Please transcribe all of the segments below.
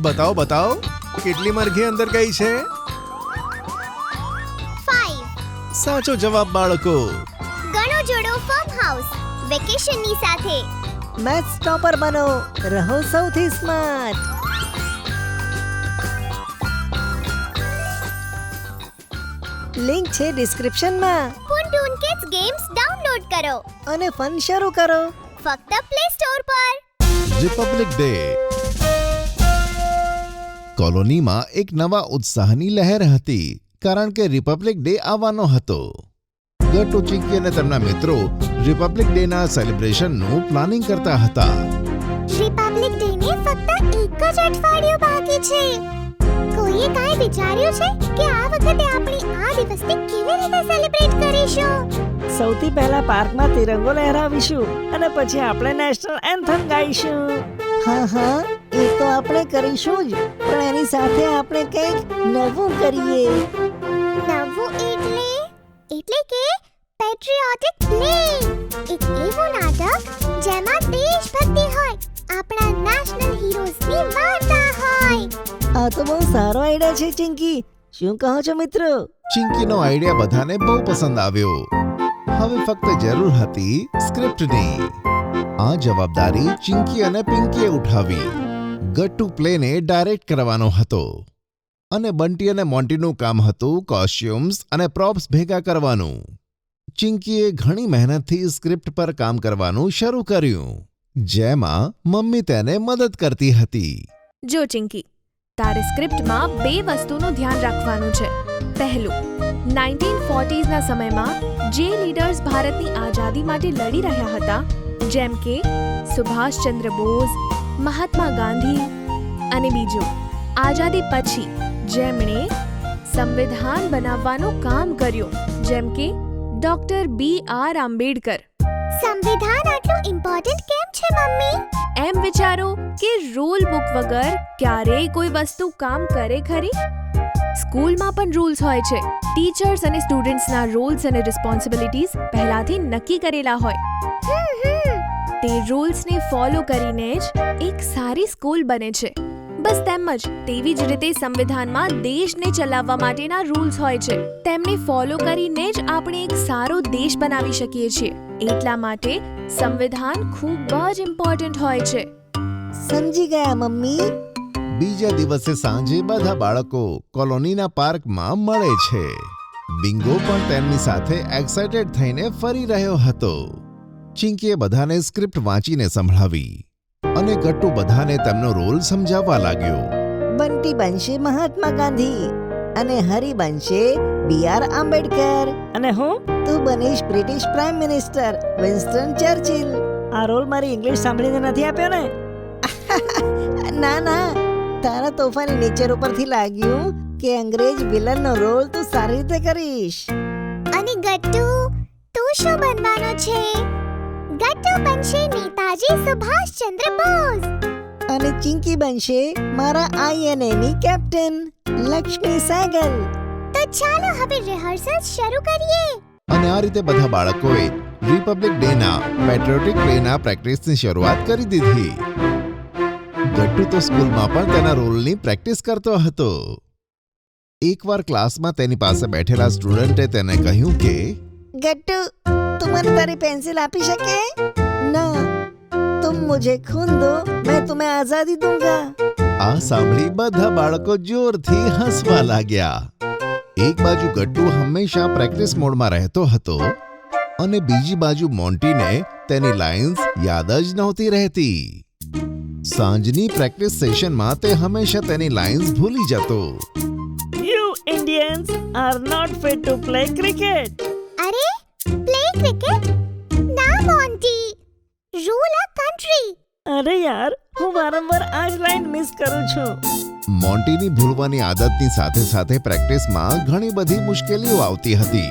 बताओ बताओ કેટલી મરઘી અંદર ગઈ છે? 5. સાચો જવાબ બાળકો. ગણો જોડો ફાર્મ હાઉસ વેકેશનની સાથે. મેથ્સ ટોપર બનો, રહો સૌથી સ્માર્ટ. લિંક છે ડિસ્ક્રિપ્શનમાં. ટૂન કિડ્સ ગેમ્સ ડાઉનલોડ કરો અને ફન શરૂ કરો ફક્ત પ્લે સ્ટોર પર. Republic day. કોલોનીમાં એક નવા ઉત્સાહની લહેર હતી કારણ કે રિપબ્લિક ડે આવવાનો હતો. ગટ્ટુ, ચિંકી અને તેમના મિત્રો રિપબ્લિક ડેના સેલિબ્રેશનનું પ્લાનિંગ કરતા હતા. રિપબ્લિક ડે ને ફક્ત એક જ અઠવાડિયું બાકી છે. કોઈએ કાંઈ વિચાર્યું છે કે આ વખતે આપણે આ દિવસને કેવી રીતે સેલિબ્રેટ કરીશું? સૌથી પહેલા પાર્કમાં તિરંગો લહેરાવીશું અને પછી આપણે નેશનલ એન્થમ ગાઈશું. હા, એ તો આપણે કરીશું જ, પણ એની સાથે આપણે કંઈક નવું કરીએ. નવું એટલે કે પેટ્રિયોટિક પ્લે. એક એવું નાટક જેમાં દેશભક્તિ હોય, આપણા નેશનલ હીરોઝની વાર્તા હોય. આ તો બહુ સારો આઈડિયા છે ચિંકી. શું કહો છો મિત્રો? ચિંકીનો આઈડિયા બધાને બહુ પસંદ આવ્યો. હવે ફક્ત જરૂર હતી સ્ક્રિપ્ટની. આ જવાબદારી ચિંકી અને પિંકીએ ઉઠાવી. ગટ્ટુ પ્લેને ડાયરેક્ટ કરવાનો હતો અને બંટી અને મોન્ટીનું કામ હતું કોસ્ચ્યુમ્સ અને પ્રોપ્સ ભેગા કરવાનું. ચિંકીએ ઘણી મહેનતથી સ્ક્રિપ્ટ પર કામ કરવાનું શરૂ કર્યું, જેમાં મમ્મી તેને મદદ કરતી હતી. જો ચિંકી, તારે સ્ક્રિપ્ટમાં 2 વસ્તુનું ધ્યાન રાખવાનું છે. પહેલું, 1940s ના સમયમાં જે લીડર્સ ભારતની આઝાદી માટે લડી રહ્યા હતા, જેમ કે સુભાષચંદ્ર બોઝ, મહાત્મા ગાંધી, અને બીજું, આઝાદી પછી જેમણે સંવિધાન બનાવવાનું કામ કર્યું, જેમ કે ડોક્ટર B.R. આંબેડકર. સંવિધાન આટલું ઇમ્પોર્ટન્ટ કેમ છે મમ્મી? એમ વિચારો કે રૂલ બુક વગર ક્યારેય કોઈ વસ્તુ કામ કરે ખરી? સ્કૂલમાં પણ રૂલ્સ હોય છે. ટીચર્સ અને સ્ટુડન્ટ્સના રોલ્સ અને રિસ્પોન્સિબિલિટીઝ પહેલાથી નક્કી કરેલા હોય. તે રૂલ્સને ફોલો કરીને જ એક સારી સ્કૂલ બને છે. બસ તેમ જ તેવી જ રીતે સંવિધાનમાં દેશને ચલાવવા માટેના રૂલ્સ હોય છે. તેમને ફોલો કરીને જ આપણે એક સારો દેશ બનાવી શકીએ છીએ. એટલા માટે સંવિધાન ખૂબ જ ઇમ્પોર્ટન્ટ હોય છે. સમજી ગયા મમ્મી. બીજા દિવસે સાંજે બધા બાળકો કોલોનીના પાર્કમાં મળે છે. બિંગો પણ તેમની સાથે એક્સાઇટેડ થઈને ફરી રહ્યો હતો. ચિંકીએ બધાને સ્ક્રિપ્ટ વાંચીને સંભળાવી અને ગટ્ટુ બધાને તેમનો રોલ સમજાવવા લાગ્યો. બંટી બનશે મહાત્મા ગાંધી અને હરી બનશે B.R. આંબેડકર. અને હું? તું બનીશ British prime minister Winston Churchill. આ રોલ મારી ઇંગ્લિશ સાંભળીને નથી આપ્યો ને? ના, તારા તોફાની નેચર ઉપરથી લાગ્યું કે અંગ્રેજ વિલનનો રોલ તું સારી રીતે કરીશ. અને ગટ્ટુ, તું શું બનવાનો છે? ગટ્ટુ બનશે નેતાજી સુભાષચંદ્ર બોઝ. અને ચિંકી બનશે મારા INA ની કેપ્ટન લક્ષ્મી સહેગલ. તો ચાલો હવે રિહર્સલ શરૂ કરીએ. અને આ રીતે બધા બાળકોએ રિપબ્લિક ડેના પેટ્રિયોટિક પ્લેના પ્રેક્ટિસની શરૂઆત કરી દીધી. ગટ્ટુ તો સ્કૂલમાં પણ તેના રોલની પ્રેક્ટિસ કરતો હતો. એકવાર ક્લાસમાં તેની પાસે બેઠેલા સ્ટુડન્ટે તેને કહ્યું કે, ગટ્ટુ, તું મને તારી પેન્સિલ આપી શકે? ના, तुम मुझे खून दो, मैं तुम्हें आजादी दूंगा. આ સાંભળી બધા બાળકો જોરથી હસવા લાગ્યા. એક બાજુ ગટ્ટુ હંમેશા પ્રેક્ટિસ મોડમાં રહેતો હતો અને બીજી બાજુ મોન્ટીને તેની લાઇન્સ યાદ જ નહોતી રહેતી. સાંજની પ્રેક્ટિસ સેશનમાં તે હંમેશા તેની લાઇન્સ ભૂલી જતો. You Indians are not fit to play cricket. અરે, પ્લે ક્રિકેટ? ના મોન્ટી, રૂલ અ કન્ટ્રી. અરે યાર, હું વારંવાર આ જ લાઈન મિસ કરું છું. મોન્ટીની ભૂલવાની આદતની સાથે સાથે પ્રેક્ટિસમાં ઘણી બધી મુશ્કેલીઓ આવતી હતી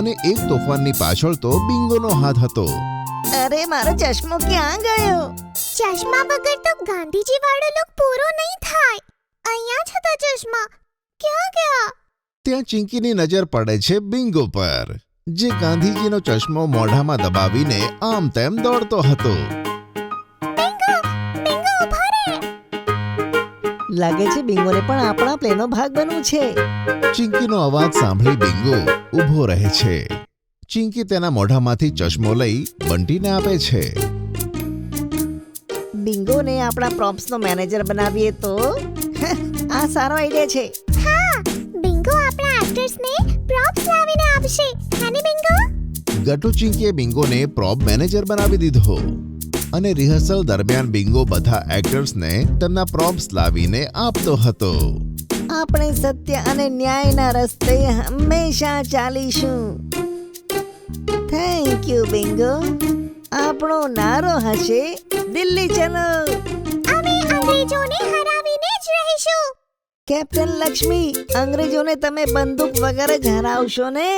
અને એક તોફાનની પાછળ તો બિંગોનો હાથ હતો. અરે, મારો ચશ્મો ક્યાં ગયો? ચશ્મા વગર તો ગાંધીજી વાળો લુક પૂરો નહીં થાય. ત્યાં ચિંકીની નજર પડે છે બિંગો પર, જે ગાંધીજીનો ચશ્મો મોઢામાં દબાવીને આમ તેમ દોડતો હતો. બિંગો ઉભો રહે. લાગે છે બિંગોને પણ આપણા પ્લેનો ભાગ બનવું છે. ચિંકીનો અવાજ સાંભળી બિંગો ઊભો રહે છે. ચિંકી તેના મોઢામાંથી ચશ્મો લઈ બંટીને આપે છે. બિંગોને આપણા પ્રોપ્સનો મેનેજર બનાવીએ તો આ સારો આઈડિયા છે. હા, બિંગો આપણા એક્ટર્સને પ્રોપ્સ લાવીને આપશે. હાને બિંગો? ગટુ ચિંકીએ બિંગોને પ્રોપ મેનેજર બનાવી દીધો અને રિહર્સલ દરમિયાન બિંગો બધા એક્ટર્સને તેમના પ્રોપ્સ લાવીને આપતો હતો. આપણે સત્ય અને ન્યાયના રસ્તે હંમેશા ચાલીશું. Thank you bingo. આપણો નારો હશે દિલ્હી ચલો. અમે અંગ્રેજોને હરાવીને જ રહીશું. કેપ્ટન લક્ષ્મી, અંગ્રેજોને તમે બંદૂક વગર જ હરાવશો ને?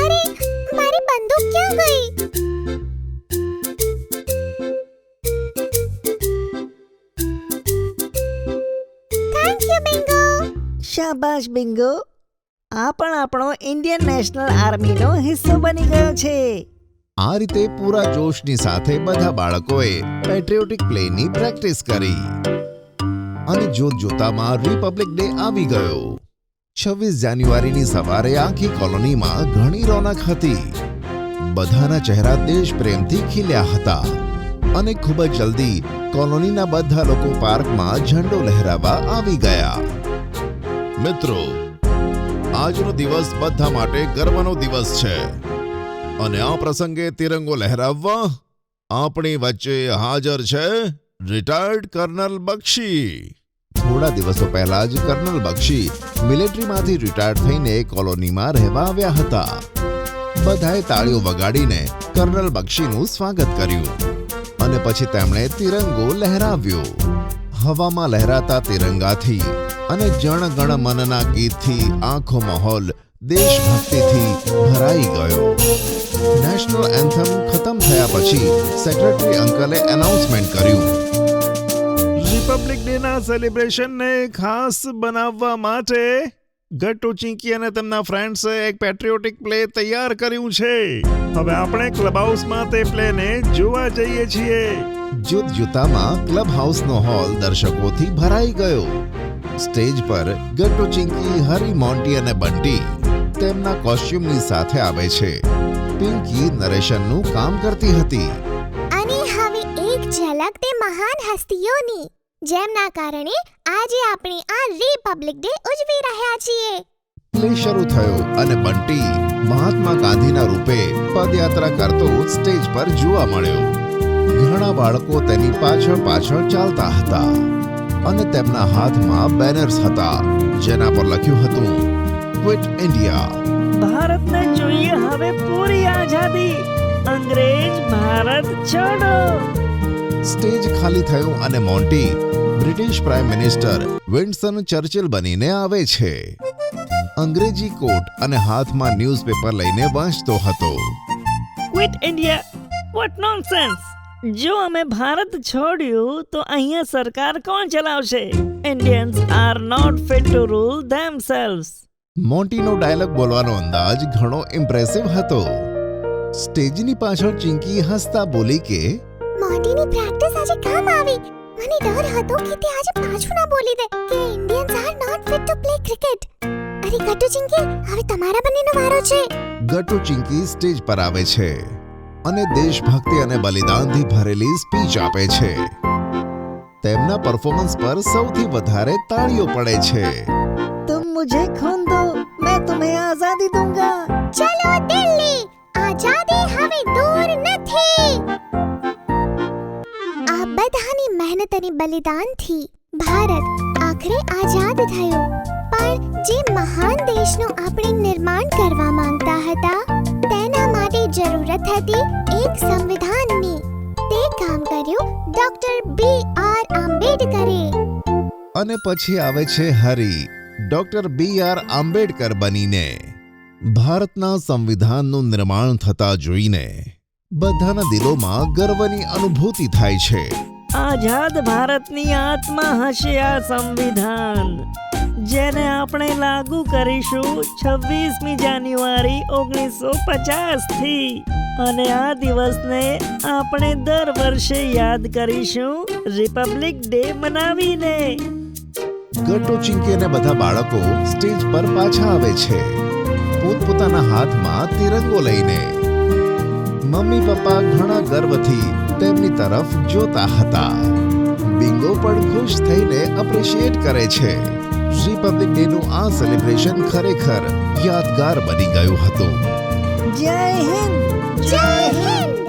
અરે, મારી બંદૂક ક્યાં ગઈ? Thank you bingo. શાબાશ બિંગો. આ પણ આપણો ઇન્ડિયન નેશનલ આર્મીનો હિસ્સો બની ગયો છે. આ રીતે પૂરા જોશની સાથે બધા બાળકોએ પેટ્રિયોટિક પ્લેની પ્રેક્ટિસ કરી અને જોતજોતામાં રિપબ્લિક ડે આવી ગયો. 26 જાન્યુઆરીની સવારે આખી કોલોનીમાં ઘણી રોનક હતી. બધાના ચહેરા દેશપ્રેમથી ખીલ્યા હતા અને ખૂબ જ જલ્દી કોલોનીના બધા લોકો પાર્કમાં ઝંડો લહેરાવવા આવી ગયા. મિત્રો, આજનો દિવસ બધા માટે ગર્વનો દિવસ છે અને આ પ્રસંગે તિરંગો લહેરાવવા આપણી વચ્ચે હાજર છે રિટાયર્ડ કર્નલ બક્ષી. થોડા દિવસો પહેલા જ કર્નલ બક્ષી મિલિટરીમાંથી રિટાયર્ડ થઈને કોલોનીમાં રહેવા આવ્યા હતા. બધાએ તાળીઓ વગાડીને કર્નલ બક્ષીનું સ્વાગત કર્યું અને પછી તેમણે તિરંગો લહેરાવ્યો. હવામાં લહેરાતા તિરંગાથી અને જણ ગણ મનના ગીતથી આખો માહોલ દેશભક્તિથી ભરાઈ ગયો. નેશનલ એન્થમ ખતમ થયા પછી સેક્રેટરી અંકલે એનાઉન્સમેન્ટ કર્યું, રિપબ્લિક ડેના સેલિબ્રેશનને ખાસ બનાવવા માટે ગટ્ટુ ચિંકી અને તેમના ફ્રેન્ડ્સે એક પેટ્રિયોટિક પ્લે તૈયાર કર્યું છે. હવે આપણે ક્લબ હાઉસમાં તે પ્લેને જોવા જઈએ છીએ. જૂતામાં ક્લબ હાઉસનો હોલ દર્શકોથી ભરાઈ ગયો. સ્ટેજ પર ગટ્ટુ ચિંકી, હરી, મોન્ટી અને બંટી તેમના કોસ્ચ્યુમની સાથે આવે છે. પિંકી નરેશનનું કામ કરતી હતી. અને હવે એક ઝલક તે મહાન હસ્તીઓની, જેમના કારણે આજે આપણે આ રિપબ્લિક ડે ઉજવી રહ્યા છીએ. પ્લે શરૂ થયો અને બંટી મહાત્મા ગાંધીના રૂપે પદયાત્રા કરતો સ્ટેજ પર જોવા મળ્યો. ઘણા બાળકો તેની પાછળ પાછળ ચાલતા હતા અને તેમના હાથમાં બેનર્સ હતા જેના પર લખ્યું હતું, ક્વિટ ઇન્ડિયા. ભારતને જોઈએ હવે પૂરી આઝાદી. અંગ્રેજ ભારત છોડો. સ્ટેજ ખાલી થયું અને Monty British prime minister Winston Churchill બનીને આવે છે. અંગ્રેજી કોટ અને હાથમાં ન્યૂઝપેપર લઈને વાંચતો હતો. Quit India, what nonsense. જો અમે ભારત છોડ્યું તો અહીંયા સરકાર કોણ ચલાવશે? Indians are not fit to rule themselves. મોન્ટીનો ડાયલોગ બોલવાનો અંદાજ ઘણો ઇમ્પ્રેસિવ હતો. સ્ટેજની પાછળ ચિંકી હસતા બોલી કે, મોન્ટીની પ્રેક્ટિસ આજે કામ આવી. મને ડર હતો કે તે આજે પાછું ના બોલી દે કે Indians are not fit to play cricket. અરે ગટ્ટુ ચિંકી, હવે તમારા બંનેનો વારો છે. ગટ્ટુ ચિંકી સ્ટેજ પર આવે છે અને દેશભક્તિ અને બલિદાનથી ભરેલી સ્પીચ આપે છે. તેમના પરફોર્મન્સ પર સૌથી વધારે તાળીઓ પડે છે. तुम मुझे खून दो, मैं तुम्हें आजादी दूंगा. ચલો દિલ્હી, આઝાદી હવે દૂર નથી. આ બધાની મહેનત અને બલિદાનથી ભારત આખરે આઝાદ થયું. પણ જે મહાન દેશનું આપણે નિર્માણ કરવા માંગતા હતા, તેના માટે જરૂરત હતી એક સંવિધાનની. તે કામ કર્યું ડોક્ટર B.R. આંબેડકરે. અને પછી આવે છે હરી, ડોક્ટર B.R. આંબેડકર બનીને. ભારતના સંવિધાનનું નિર્માણ થતા જોઈને બધાના દિલોમાં ગર્વની અનુભૂતિ થાય છે. આઝાદ ભારતની આત્મા હશે આ સંવિધાન. જેને આપણે લાગુ કરીશું 26મી જાન્યુઆરી 1950 થી અને આ દિવસને આપણે દર વર્ષે યાદ કરીશું રિપબ્લિક ડે મનાવીને. ગટ્ટુ, ચિંકી અને બધા બાળકો સ્ટેજ પર પાછા આવે છે, પોતપોતાના હાથમાં તિરંગો લઈને. મમ્મી પપ્પા ઘણા ગર્વથી તેમની તરફ જોતા હતા. બિંગો પણ ખુશ થઈને એપ્રિશિએટ કરે છે. રિપબ્લિક ડે નું આ સેલિબ્રેશન ખરેખર યાદગાર બની ગયું હતું. જય હિન્દ. જય હિન્દ.